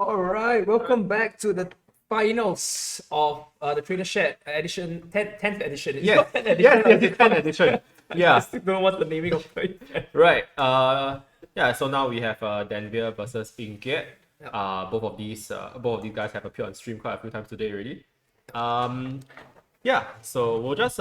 Alright, welcome back to the finals of the Trainer Shed edition, 10th edition. It's Yes, not 10th edition. yes, yes, it's 10th edition. I Yeah, still don't know what's the naming of it. right. Yeah. So now we have Daanvir versus Kiat. Yep. Both of these guys have appeared on stream quite a few times today already. Yeah. So we'll just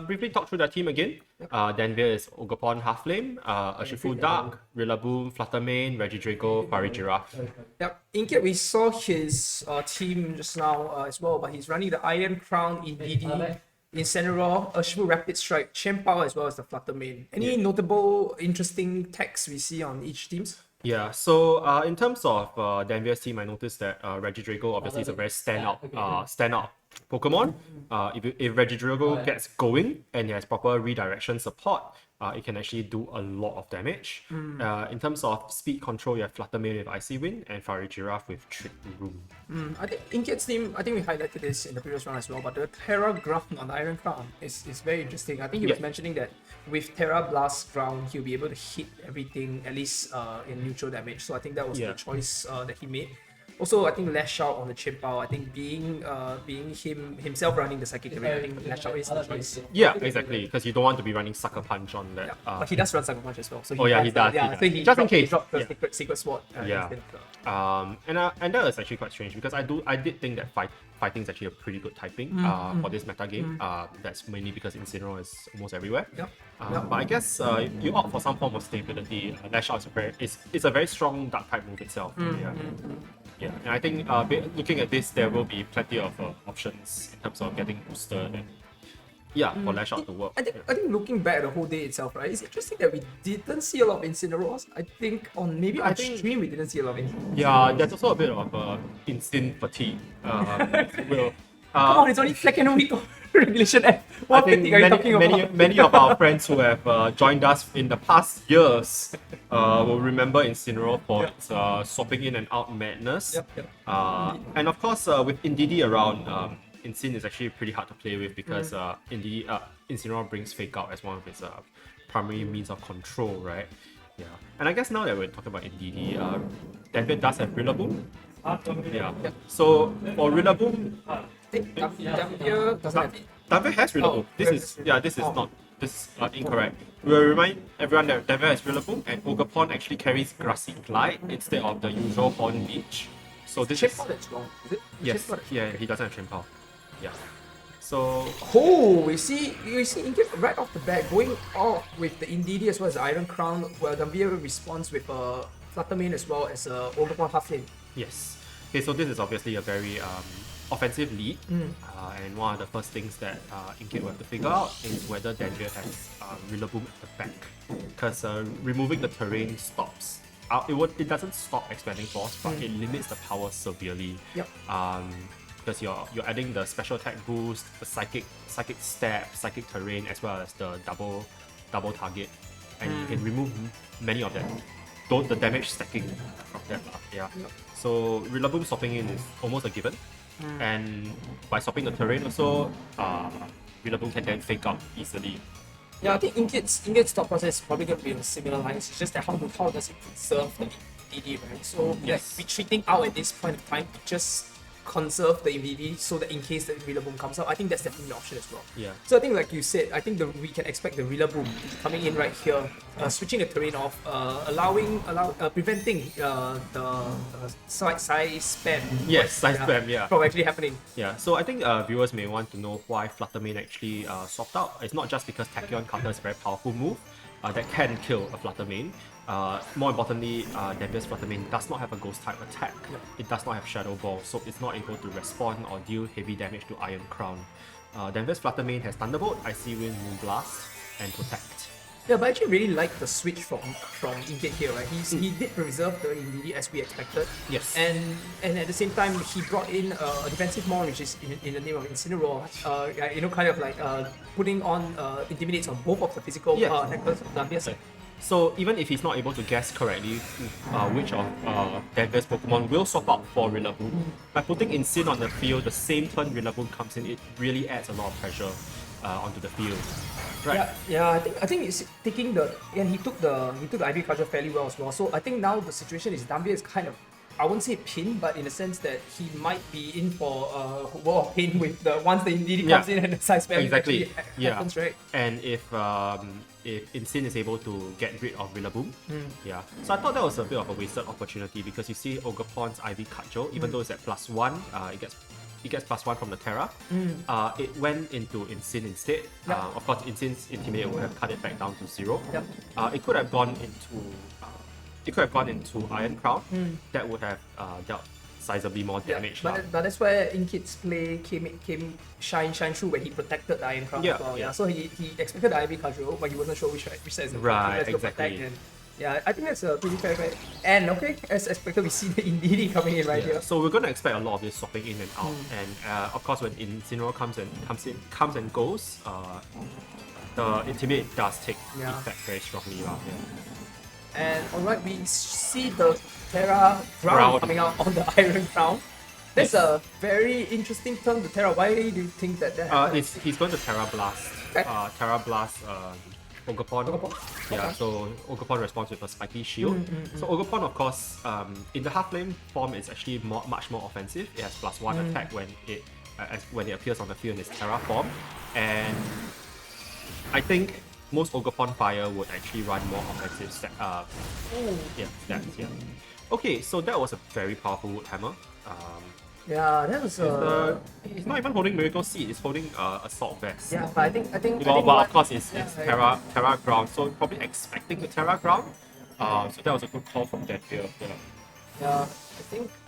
briefly talk through their team again. Daanvir is Ogapon Halflame, Urshifu Dark, Rillaboom, Fluttermane, Regidrago, Fari Giraffe. Yep. Inket, we saw his team just now as well, but he's running the Iron Crown in DD, Incineroar, Urshifu Rapid Strike, Chien-Pao as well as the Fluttermane. Any notable, interesting techs we see on each teams? Yeah, so in terms of Daanvir's team, I noticed that Regidrago obviously is a very standout Pokemon. If Regidrago gets going and he has proper redirection support, it can actually do a lot of damage. In terms of speed control, you have Fluttermane with Icy Wind and Fari Giraffe with Trick Room. I think Inket's team, I think we highlighted this in the previous round as well, but the Terra Ground on the Iron Crown is very interesting. I think he was mentioning that with Terra Blast Ground, he'll be able to hit everything, at least in neutral damage. So I think that was the choice that he made. Also, I think Lash Out on the Chien-Pao, I think being himself running the Psychic Terrain, I think Lash Out is the choice. Yeah, exactly, because you don't want to be running Sucker Punch on that. But he does run Sucker Punch as well. So he does. Yeah, so he just in case. He dropped the secret Sword. And that is actually quite strange because I did think that fighting is actually a pretty good typing for this meta game. That's mainly because Incineroar is almost everywhere. But I guess you opt for some form of stability. Lash Out is a very strong dark type move itself. Yeah, and I think looking at this, there will be plenty of options in terms of getting boosted and for Lash Out to work. I think looking back at the whole day itself, right, it's interesting that we didn't see a lot of Incineroars. I think on stream we didn't see a lot of Incineroars. Yeah, there's also a bit of instant fatigue. Come on, it's only second week of Regulation F. I think many of our friends who have joined us in the past years will remember Incineroar for its swapping in and out madness. And of course, with Indeedee around, Incin is actually pretty hard to play with because Incineroar brings Fake Out as one of its primary means of control, right? Yeah. And I guess now that we're talking about Indeedee, Daanvir does have Rillaboom. So for Rillaboom, Daanvir doesn't have it. Daanvir has Rillaboom. This is incorrect. We'll remind everyone that Daanvir has Rillaboom and Ogapon actually carries Grassy Glide instead of the usual Horn Leech. So this Chien-Pao that's wrong, is it? Yes, he doesn't have Chien-Pao. Yeah. So we see Inket right off the bat going off with the Indeedee as well as the Iron Crown, where Daanvir responds with a Fluttermane as well as a Ogapon Halflame. Yes. Okay, so this is obviously a very offensive lead, and one of the first things that Inket will have to figure out is whether Daanvir has Rillaboom at the back, because removing the terrain stops. It doesn't stop expanding force, but it limits the power severely. Because you're adding the special attack boost, the psychic stab, psychic terrain, as well as the double target, and you can remove many of them. The damage stacking from that. So Rillaboom swapping in is almost a given, and by swapping the terrain also, Rillaboom can then fake out easily. Yeah, I think Inket's thought process is probably going to be on similar lines. It's just that how does it conserve the DD, right? So retreating out at this point of time to just conserve the DD so that in case the Rillaboom comes out, I think that's definitely an option as well. So I think like you said, I think we can expect the Rillaboom coming in right here, switching the terrain off, preventing the side spam. Spam, from actually happening. Yeah, so I think viewers may want to know why Fluttermane actually swapped out. It's not just because Tachyon Cutter is a very powerful move that can kill a Fluttermane. More importantly, Daanvir's Fluttermane does not have a ghost type attack. It does not have Shadow Ball, so it's not able to respond or deal heavy damage to Iron Crown. Daanvir's Fluttermane has Thunderbolt, Icy Wind, Moonblast, and Protect. Yeah, but I actually really like the switch from Inket here, right? He did preserve the Indeedee as we expected. Yes. And at the same time, he brought in a defensive Maul, which is in the name of Incineroar. Kind of like putting on intimidates on both of the physical attackers of Daanvir's side. So even if he's not able to guess correctly which of Daanvir's Pokemon will swap out for Rillaboom, by putting Incin on the field the same turn Rillaboom comes in, it really adds a lot of pressure onto the field. Right. I think it's taking he took the IV culture fairly well as well. So I think now the situation is Daanvir is kind of I won't say pin, but in the sense that he might be in for a war of pain with the once the Indeedee comes in and the side spam Exactly. actually happens, right? And if Insane is able to get rid of Rillaboom, So I thought that was a bit of a wasted opportunity because you see Ogerpon's Ivy Cudgel, even though it's at +1, it gets +1 from the Terra. It went into Insane instead. Of course, Insane's Intimidate would have cut it back down to 0. It could have gone into Iron Crown. That would have dealt sizably more damage. But that's where Inkit's play came shine through when he protected the Iron Crown as well. So he expected the Ivy Cudgel, but he wasn't sure which side is the Right, let's go protect. And I think that's a pretty fair fight. And as expected, we see the Indeedee coming in here. So we're gonna expect a lot of this swapping in and out. And of course, when Incineroar comes and goes, the Intimidate does take effect very strongly. And alright, we see the Terra ground coming out on the Iron Crown. That's a very interesting turn to Terra. Why do you think that happens? He's going to Terra Blast. Terra Blast Ogerpon. So Ogerpon responds with a spiky shield. So Ogerpon, of course, in the half lane form, is actually much more offensive. It has +1 attack when it appears on the field in its Terra form. And I think most Ogerpon Fire would actually run more offensive stats. Okay, so that was a very powerful Wood Hammer. That was He's not even holding Miracle Seed, he's holding Assault Vest. But I think but of course it's Terra Ground, so probably expecting the Terra Ground. So that was a good call from Daanvir.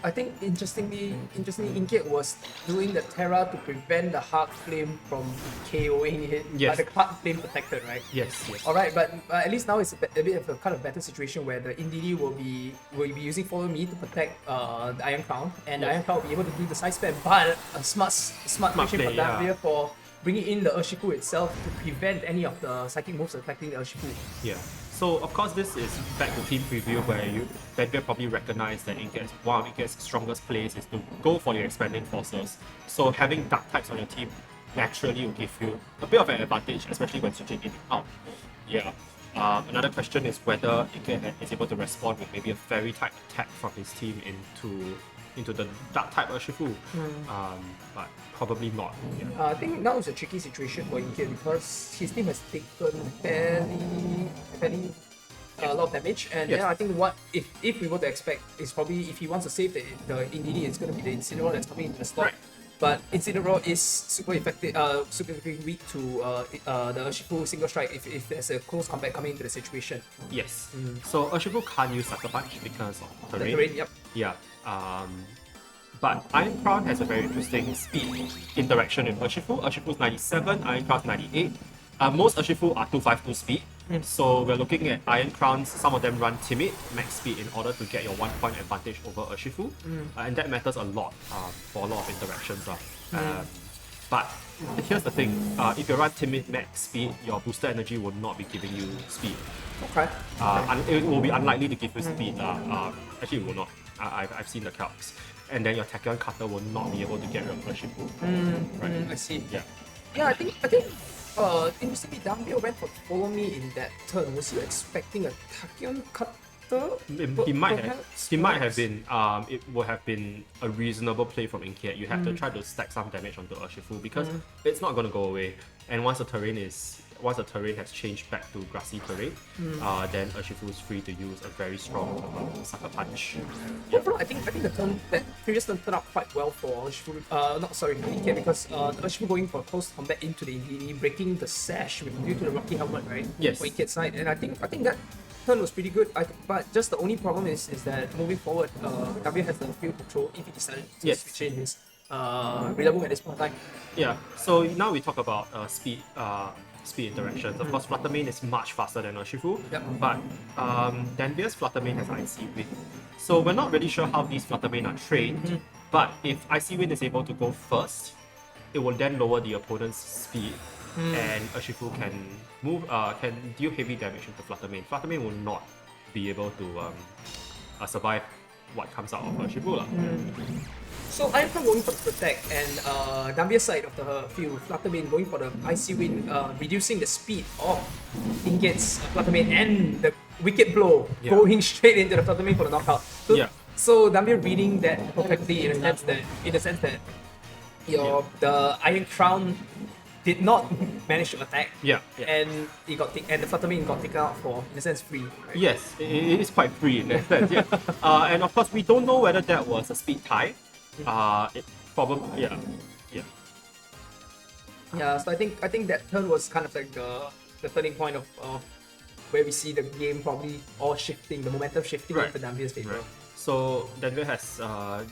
I think interestingly, Inkit was doing the Terra to prevent the Heart Flame from KOing it. Yes. But the Heart Flame protected, right? Yes. Alright, but at least now it's a bit of a kind of better situation where the Indeedee will be using Follow Me to protect the Iron Crown, and the Iron Crown will be able to do the side spam. But a smart action from Daanvir for bringing in the Urshifu itself to prevent any of the psychic moves affecting the Urshifu. So of course this is back to team preview where Daanvir probably recognized that one of Inkit's strongest plays is to go for your expanding forces. So having dark types on your team naturally will give you a bit of an advantage, especially when switching in and out. Another question is whether Inkit is able to respond with maybe a fairy type attack from his team into the dark type Urshifu. But probably not. I think now is a tricky situation for Inkit because his team has taken fairly a lot of damage, and I think what if we were to expect is probably if he wants to save the Indeedee, it's going to be the Incineroar that's coming into the slot. But Incineroar is super effective, super weak to the Urshifu single strike if there's a close combat coming into the situation. Yes. So Urshifu can't use Sucker Punch because of terrain. The terrain, But Iron Crown has a very interesting speed interaction with Urshifu. Urshifu's 97, Iron Crown's 98. Most Urshifu are 252 speed. So we're looking at Iron Crowns, some of them run Timid, max speed, in order to get your 1 point advantage over Urshifu. And that matters a lot for a lot of interactions. But here's the thing, if you run Timid max speed, your booster energy will not be giving you speed. It will be unlikely to give you speed. Actually, it will not. I've seen the calcs. And then your Tachyon Cutter will not be able to get rid of Urshifu. I see. Yeah, I think interestingly, Daanvir went for Follow Me in that turn. Was you expecting a Tachyon Cutter? He might have been. It would have been a reasonable play from Inkiat. You have to try to stack some damage onto Urshifu because it's not going to go away. And once the terrain has changed back to grassy terrain, then Urshifu is free to use a very strong Sucker Punch. Overall, I think that previous turn turned out quite well for Urshifu. Inkiat, because Urshifu going for close combat into the Indeedee, breaking the sash due to the Rocky Helmet, right? Yes. For Inkiat's side, and I think that turn was pretty good. But just the only problem is that moving forward, Daanvir has the field control if he decided to switch in his Rillaboom at this point in time. So now we talk about speed interactions. Of course, Flutter Mane is much faster than Urshifu, but Daanvir's Flutter Mane has Icy Wind. So we're not really sure how these Flutter Mane are trained, but if Icy Wind is able to go first, it will then lower the opponent's speed, and Urshifu can deal heavy damage into Flutter Mane. Flutter Mane will not be able to survive what comes out of Urshifu. So Iron Crown going for the Protect, and Daanvir's side of the field, Flutter Mane going for the Icy Wind, reducing the speed of Inkit's Flutter Mane, and the Wicked Blow going straight into the Flutter Mane for the knockout. So So Daanvir reading that perfectly in the sense that the Iron Crown did not manage to attack. Yeah, yeah. And and the Fluttermane got taken out for, in a sense, free. Right? Yes, it is quite free in that sense. Yeah, and of course we don't know whether that was a speed tie. It probably yeah. Yeah. So I think that turn was kind of like the turning point of where we see the game probably all shifting, the momentum shifting Right. into Daanvir's favor. Right. So Daanvir has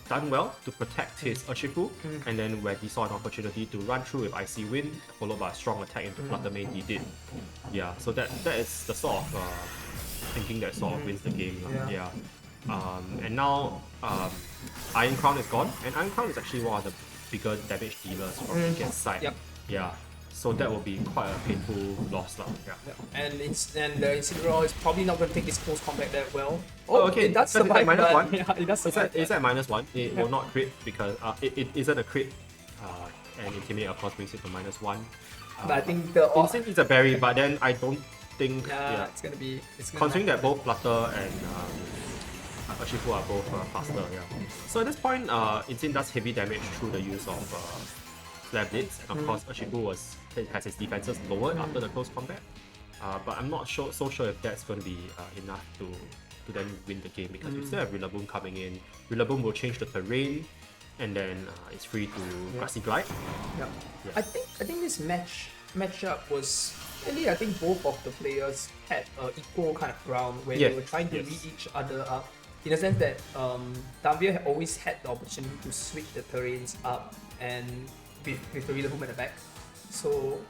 done well to protect his Urshifu, and then when he saw an opportunity to run through with Icy Wind, followed by a strong attack into Fluttermane, he did. Yeah, so that is the sort of thinking that sort of wins the game. Yeah. And now Iron Crown is gone, and Iron Crown is actually one of the bigger damage dealers from Kiat's side. Yep. Yeah, so that will be quite a painful loss. Yeah. Yeah. And the Incineroar is probably not going to take this close combat that well. Oh, okay. It does That's survive, minus but- one. Yeah, it does survive. It's at -1. It will not crit because it isn't a crit. And Intimidate of course brings it to -1. But I think the Instinct is a berry, but then I don't think it's gonna be. considering that both Flutter and Urshifu are both faster. Yeah. So at this point, Instinct does heavy damage through the use of Flare Blitz, and of course Urshifu has his defenses lowered after the close combat. But I'm not so sure if that's going to be enough to then win the game, because we still have Rillaboom coming in. Rillaboom will change the terrain, and then it's free to Grassy Glide. Yeah. Yeah. I think this matchup was really, I think both of the players had equal kind of ground where they Yes, were trying to yes. read each other up, in the sense that Daanvir had always had the opportunity to switch the terrains up and with the Rillaboom at the back. So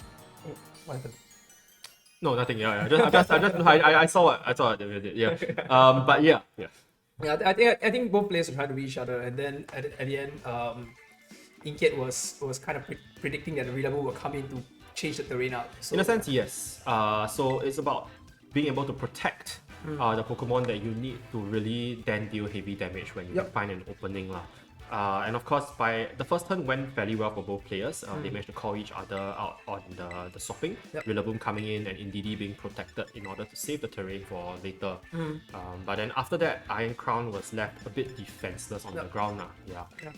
what happened? No, nothing. Yeah. I saw it. Yeah. But yeah. Yeah, I think both players were trying to read each other, and then at the end, Kiat was kind of predicting that the Rillaboom will come in to change the terrain out. So, In a sense, yes. So it's about being able to protect the Pokemon that you need to really then deal heavy damage when you find an opening. And of course, by the first turn went fairly well for both players. They managed to call each other out on the swapping. Rillaboom coming in and Indeedee being protected in order to save the terrain for later. But then after that, Iron Crown was left a bit defenseless on the ground.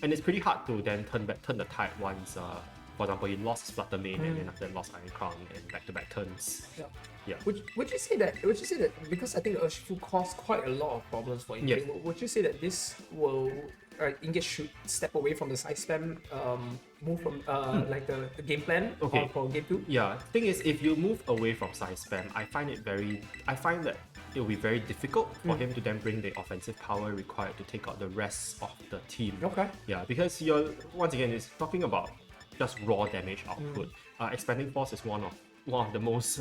And it's pretty hard to then turn the tide once, for example, he lost his Fluttermane and then after that lost Iron Crown and back-to-back turns. Yeah. Would you say that because I think the Urshifu caused quite a lot of problems for Inge, would you say that this will Inge should step away from the side spam, move from like the game plan for game 2? Yeah, thing is, if you move away from side spam, I find that it will be very difficult for him to then bring the offensive power required to take out the rest of the team. Okay. Yeah, because once again, it's talking about just raw damage output. Expanding Force is one of the most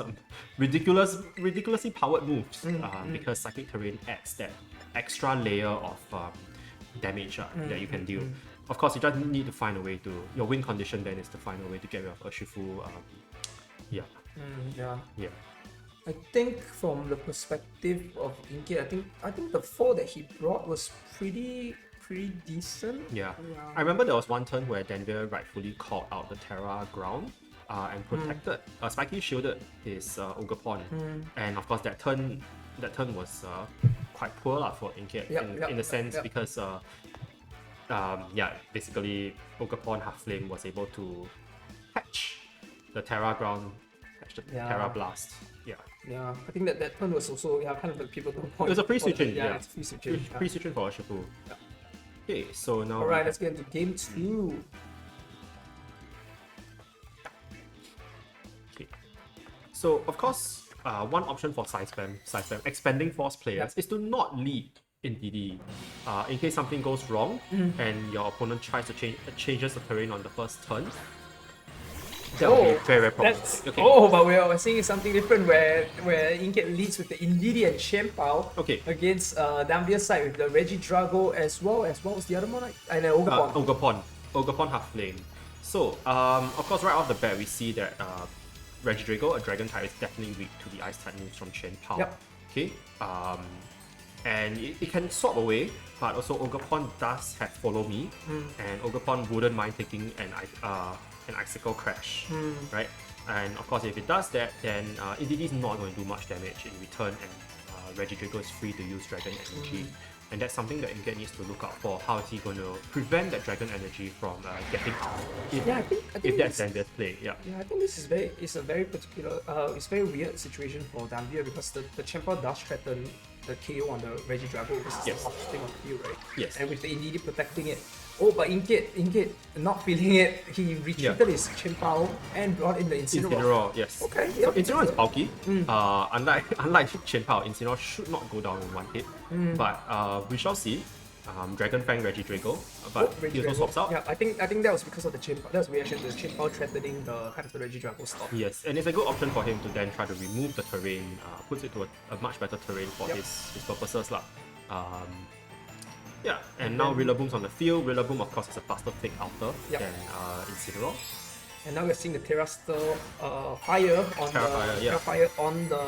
ridiculously powered moves, because Cyclic Terrain adds that extra layer of damage that you can deal. Of course, you just need to find a way to. Your win condition then is to find a way to get rid of Urshifu. Yeah. I think from the perspective of Inge, I think the 4 that he brought was pretty decent. Yeah. I remember there was one turn where Daanvir rightfully called out the Terra ground and protected. Spiky shielded his Ogerpon, and of course that turn was quite poor for Inge in a sense because basically Ogerpon Half Flame was able to catch the Terra ground, catch the Terra Blast. Yeah, I think that turn was also kind of the pivotal point. It was a free switching. It's free switching. Free switching for Urshifu. Okay, so now. Alright, let's get into game 2. Okay. So of course, one option for side spam, expanding force players is to not lead in DD. In case something goes wrong and your opponent tries to changes the terrain on the first turn. That will be very problematic. But we're seeing something different where Inge leads with the Indeedee and Chien-Pao against Daanvir's side with the Regidrago as well as what was the other one? And Ogerpon. Ogerpon Half Flame. So, of course, right off the bat, we see that Regidrago, a Dragon type, is definitely weak to the Ice type moves from Chien-Pao. Okay. And it can swap away, but also Ogerpon does have Follow Me, and Ogerpon wouldn't mind taking an Icicle Crash, right? And of course, if it does that, then Indeedee is not going to do much damage in return, and Regidrago is free to use Dragon Energy. And that's something that Inget needs to look out for. How is he going to prevent that dragon energy from getting out? Yeah, I think If that's Danvir's play, yeah. Yeah, I think this is it's a very particular, it's very weird situation for Daanvir because the Champa does threaten the KO on the Regidrago, which is Yes. the hottest thing on the field, right? Yes. And with the Indeedee protecting it. Oh, but Inget not feeling it. He retreated his Chimpao and brought in the Incineroar. Incineroar, yes. Okay, So yeah. Incineroar is bulky. Unlike Qianpao, Incineroar should not go down in one hit. But we shall see. Dragon Fang Regidrago, but he also swaps out. Yeah, I think that was because of the Chimpao. That was reaction to the Chimpao threatening the kind of the Regidrago stop. Yes, and it's a good option for him to then try to remove the terrain, puts it to a much better terrain for his purposes. Yeah, and now Rillaboom's on the field. Rillaboom, of course, is a faster fake outer than Incineroar. And now we're seeing the Terrastal fire on Terrafire, on the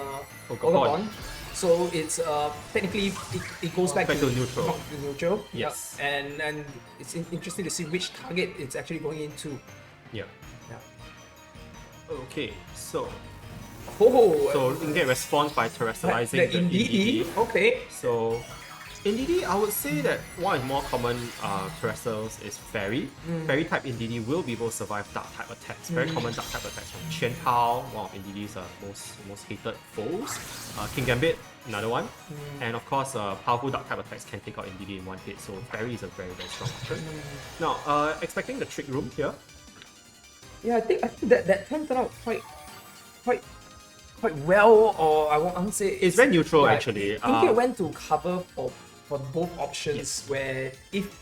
Ogabon. So it's technically it goes back to neutral. Back to neutral. Yes. Yeah. And it's interesting to see which target it's actually going into. Yeah. Yeah. Okay, so Oh. Inget responds by terrestrializing the Indeedee. Indeedee. Okay. So Indeedee, I would say that one of the more common terrestrials is Fairy. Fairy type Indeedee will be able to survive dark type attacks. Very common dark type attacks from Qianpao, one of Indeedee's most hated foes. King Gambit, another one. And of course, powerful dark type attacks can take out Indeedee in one hit, so Fairy is a very, very strong option. Now, expecting the Trick Room here. Yeah, I think that turned out quite well, or I won't say It's very neutral right. actually. Inget went to cover for both options where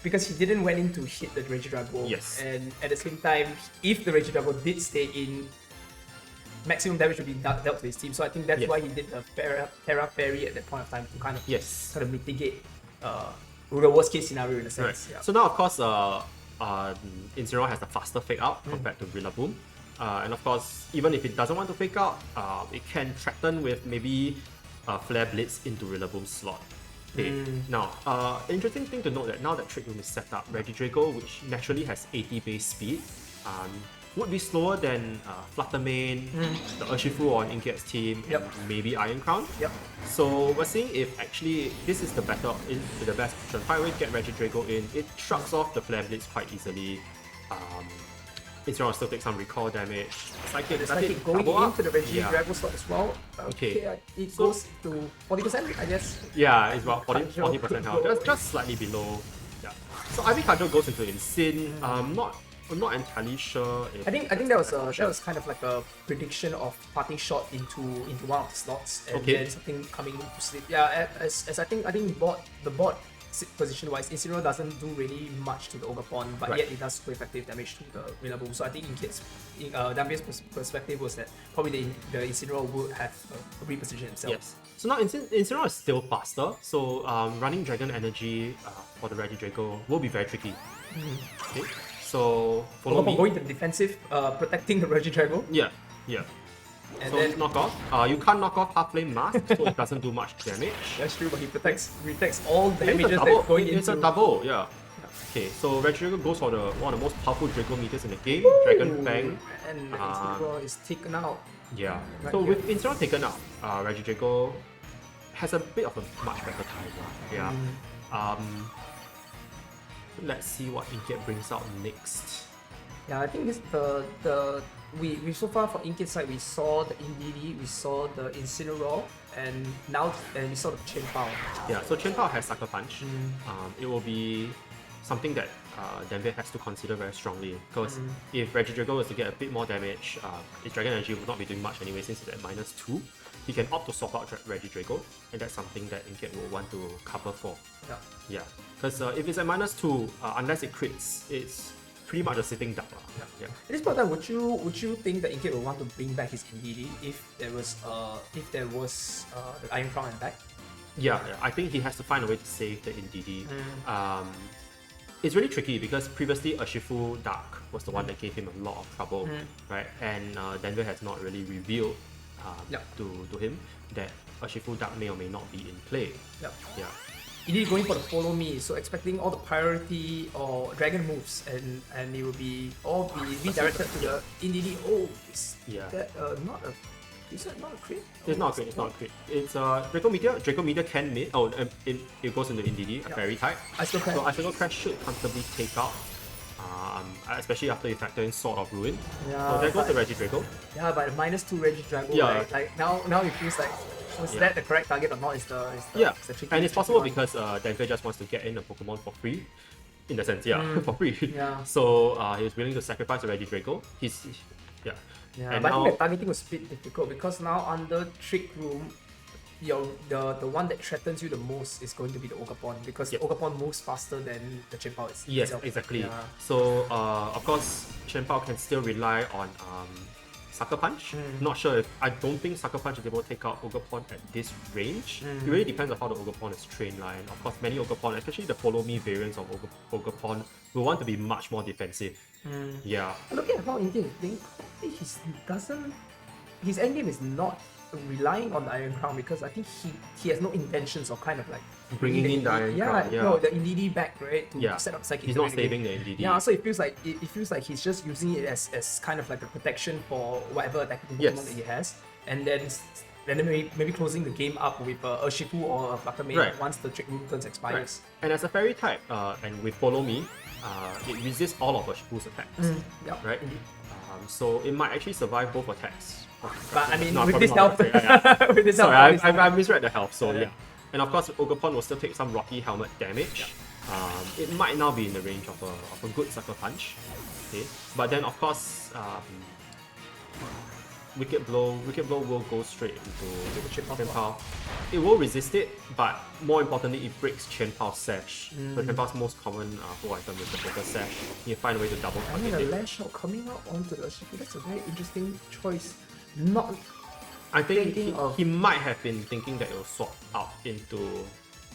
because he didn't went in to hit the Regidrago. Yes. And at the same time, if the Regidrago did stay in, maximum damage would be dealt to his team. So I think that's why he did the Terra Fairy at that point of time to kind of mitigate the worst case scenario in a sense. Right. Yeah. So now, of course, Incineroar has the faster fake out compared to Rillaboom. And of course, even if it doesn't want to fake out, it can threaten with maybe Flare Blitz into Rillaboom's slot. Okay. Now, interesting thing to note that now that Trick Room is set up, Regidrago, which naturally has 80 base speed, would be slower than Fluttermane, the Urshifu on Inget's team, and maybe Iron Crown. Yep. So we're seeing if actually this is the best option. Find a way to get Regidrago in. It shrugs off the Flare Blitz quite easily. Incineroar still takes some recall damage. Psychic going into the Regidrago slot as well. Okay. It goes to 40%, I guess. Yeah, it's about 40% health, just slightly below. Yeah. So Ivy Cudgel goes into Insane. I'm not entirely sure if I think that was kind of like a prediction of parting shot into one of the slots and then something coming to sleep. Yeah, as I think the board position wise, Incineroar doesn't do really much to the Ogapon, but yet it does super effective damage to the Rillaboom. So I think Daanvir's perspective was that probably the Incineroar would have repositioned himself. Yes. So now Incineroar is still faster, so running Dragon Energy for the Regidrago will be very tricky. Okay. So follow me. Going to the defensive, protecting the Regidrago. Yeah. And so then knock off. You can't knock off Half Flame Mask, so it doesn't do much damage. that's true, but he protects all the It's a damages double. that's going into. It's a double, yeah. Okay, so Regidrago goes for one of the most powerful Drago meters in the game, Dragon Fang. And Incineroar is taken out. Yeah. Right So here. with Incineroar taken out, Regidrago has a bit of a much better time. Yeah. Let's see what Inget brings out next. Yeah, I think this we so far for Inkit side we saw the Indeedee, we saw the Incineroar, and we saw the Qianpao. Yeah, so Qianpao has Sucker Punch. It will be something that Daanvir has to consider very strongly, because if Regidrago is to get a bit more damage, his Dragon Energy will not be doing much anyway since it's at -2. He can opt to swap out Regidrago, and that's something that Inget will want to cover for. Yeah, because if it's at -2, unless it crits, it's pretty much a sitting duck. Yeah. At this point in time, would you think that Inkit will want to bring back his Indeedee if there was the Iron Crown and back? Yeah, I think he has to find a way to save the Indeedee. It's really tricky because previously Urshifu Dark was the one that gave him a lot of trouble, right? And Daanvir has not really revealed to him that Urshifu Dark may or may not be in play. Yeah. Indeed going for the follow me, so expecting all the priority or dragon moves, and it will be all be redirected to the Indeedee. Oh, is that not a Is it not a crit? It's not a crit, it's not a crit. It's Draco Meteor. Draco Meteor can mid. Oh, it goes into Indeedee, a fairy type. Icicle Crash. So Icicle Crash should comfortably take out. Especially after you factor in Sword of Ruin. Yeah, So there goes the Regidrago. Yeah, but -2 Regidrago, Yeah. right? Like now it feels like was that the correct target or not? Is the is the tricky, and it's possible one. because Daanvir just wants to get in a Pokemon for free. In the sense, for free. Yeah. So he was willing to sacrifice the Regidrago. Yeah. Yeah, And but I now, think the targeting was a bit difficult because now under Trick Room, the one that threatens you the most is going to be the Ogapon because the Ogapon moves faster than the Chien-Pao itself. yes, exactly. Yeah. So of course, Chien-Pao can still rely on Sucker Punch. Not sure if I don't think Sucker Punch is able to take out Ogapon at this range. It really depends on how the Ogapon is trained. And of course, many Ogapon, especially the Follow Me variants of Ogapon, will want to be much more defensive. Yeah. Looking at how Indian is playing, his endgame is not relying on the Iron Crown because I think he has no intentions of kind of like Bringing in the Iron Crown. Yeah. No, the Indeedee back, right? To set up psychic. He's not saving the Indeedee. Yeah, so it feels like he's just using it as kind of like a protection for whatever attacking Pokemon that he has, and then maybe closing the game up with a Urshifu or a Fluttermane once the Trick Room turns expires. Right. And as a fairy type, and with Follow Me, it resists all of Urshifu's attacks. Right? So it might actually survive both attacks. But I mean, no, with this health, with this sorry, health, I misread the health. So yeah. And of course, Ogapon will still take some Rocky Helmet damage. It might now be in the range of a good Sucker Punch. Okay, but then of course, Wicked Blow will go straight into Chien-Pao. It will resist it, but more importantly, it breaks Chien-Pao's Sash. So Chien-Pao's most common full item is the Focus Sash. You find a way to double target the it. Lash Out coming out onto the Urshifu, that's a very interesting choice. I think he might have been thinking that it will swap out into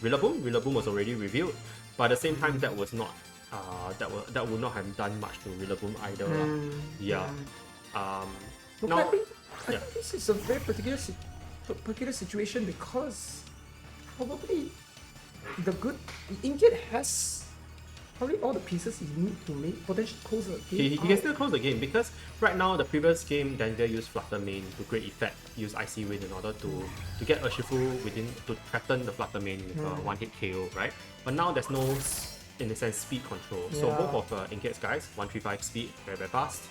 Rillaboom. Rillaboom was already revealed, but at the same time that was not that would not have done much to Rillaboom either. Now, I think this is a very particular situation because probably Inkiat has probably all the pieces he needs to potentially close the game. He can still close the game because right now the previous game Daanvir used Fluttermane to great effect, use Icy Wind in order to get Urshifu to threaten the Fluttermane with a one-hit KO, right? But now there's no, in a sense, speed control. So both of Inkiat's guys, 135 speed, very fast.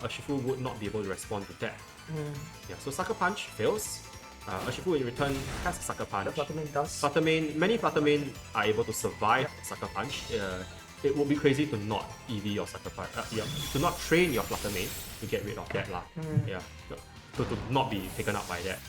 Urshifu would not be able to respond to that. So Sucker Punch fails. Urshifu in return has Sucker Punch. Fluttermane does. Many Fluttermane are able to survive Sucker Punch. It would be crazy to not EV your Sucker Punch, to not train your Fluttermane to get rid of that to not be taken up by that.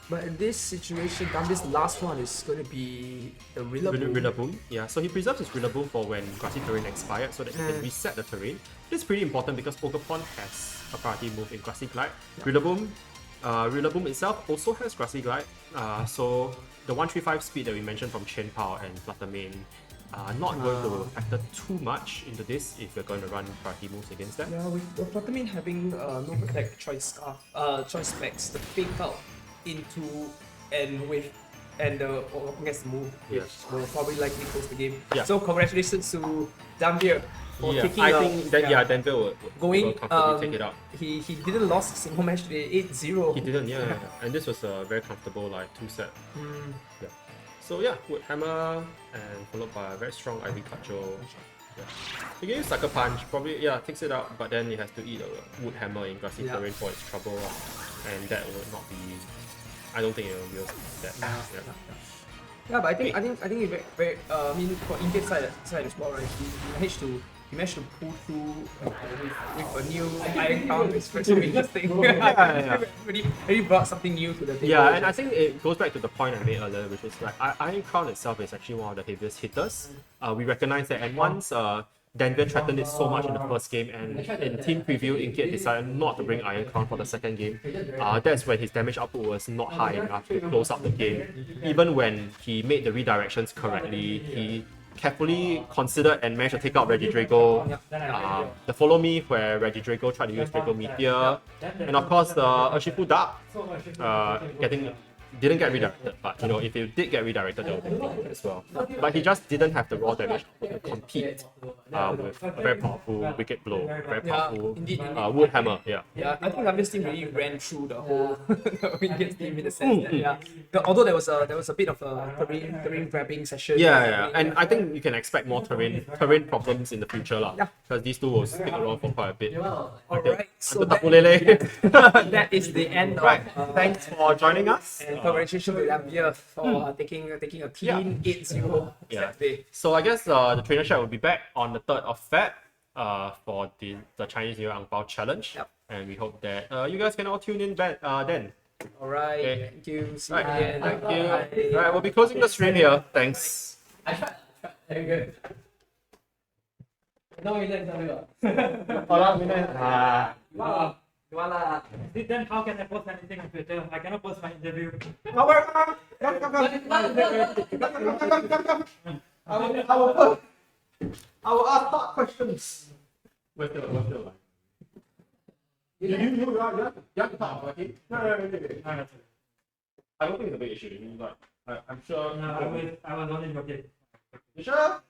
But in this situation, this last one is going to be the Rillaboom. Yeah, so he preserves his Rillaboom for when Grassy Terrain expired so that he can reset the terrain. This is pretty important because Ogapon has a priority move in Grassy Glide. Rillaboom itself also has Grassy Glide. So the 135 speed that we mentioned from Chien-Pao and Fluttermane are not going to factor too much into this if you're going to run priority moves against them. Yeah, with Fluttermane having no protect choice specs, the fake out into and the against the move, which will probably likely close the game. So congratulations to Daanvir for taking Daanvir will comfortably take it out. He didn't lose a single match today, 8-0. He didn't, and this was a very comfortable 2-set. So Wood Hammer and followed by a very strong Ivy Cudgel. He can use Sucker Punch, probably takes it out, but then he has to eat a Wood Hammer in Grassy Terrain for its trouble, and that would not be. I don't think it will be that. But I think it very I mean for Indian side as well, right? He managed to pull through with a new Iron Crown. It's pretty interesting. Really brought something new to the table. Yeah, and I think it goes back to the point I made earlier, which is like Iron Crown itself is actually one of the heaviest hitters. We recognize that, and once Daanvir threatened it so much in the first game, and in team preview, Inkiat decided not to bring Iron Crown for the second game. That's when his damage output was not high enough to close up the game. Even when he made the redirections correctly, he carefully considered and managed to take out Regidrago. The Follow Me, where Regidrago tried to use Draco Meteor, and of course the Urshifu Dark didn't get redirected, but if it did get redirected, that would be as well. But he just didn't have the raw damage to compete with a very powerful wicked blow, very powerful indeed. wood hammer. Yeah. Yeah, I think Daanvir's team really ran through the whole Kiat's team in the sense that although there was a bit of a terrain grabbing session. Yeah, and I think you can expect more terrain problems in the future lah. Yeah. Because these two will stick around for quite a bit. Alright, so that is the end of. Thanks for joining us. And congratulations to Daanvir for taking a clean 8-0 Saturday. So I guess the trainer chat will be back on the 3rd of Feb for the Chinese New Year Ang Pao Challenge. Yep. And we hope that you guys can all tune in back then. Alright, Okay. thank you. See you again. Thank you. Bye. Alright, we'll be closing the stream here. Thanks. I tried. Very good. No, you didn't. Then how can I post anything on Twitter? I cannot post my interview. I will ask hard questions. Where's the line? You have to talk about it. No. I don't think it's a big issue. Like, I'm sure. No, I was only joking. You sure?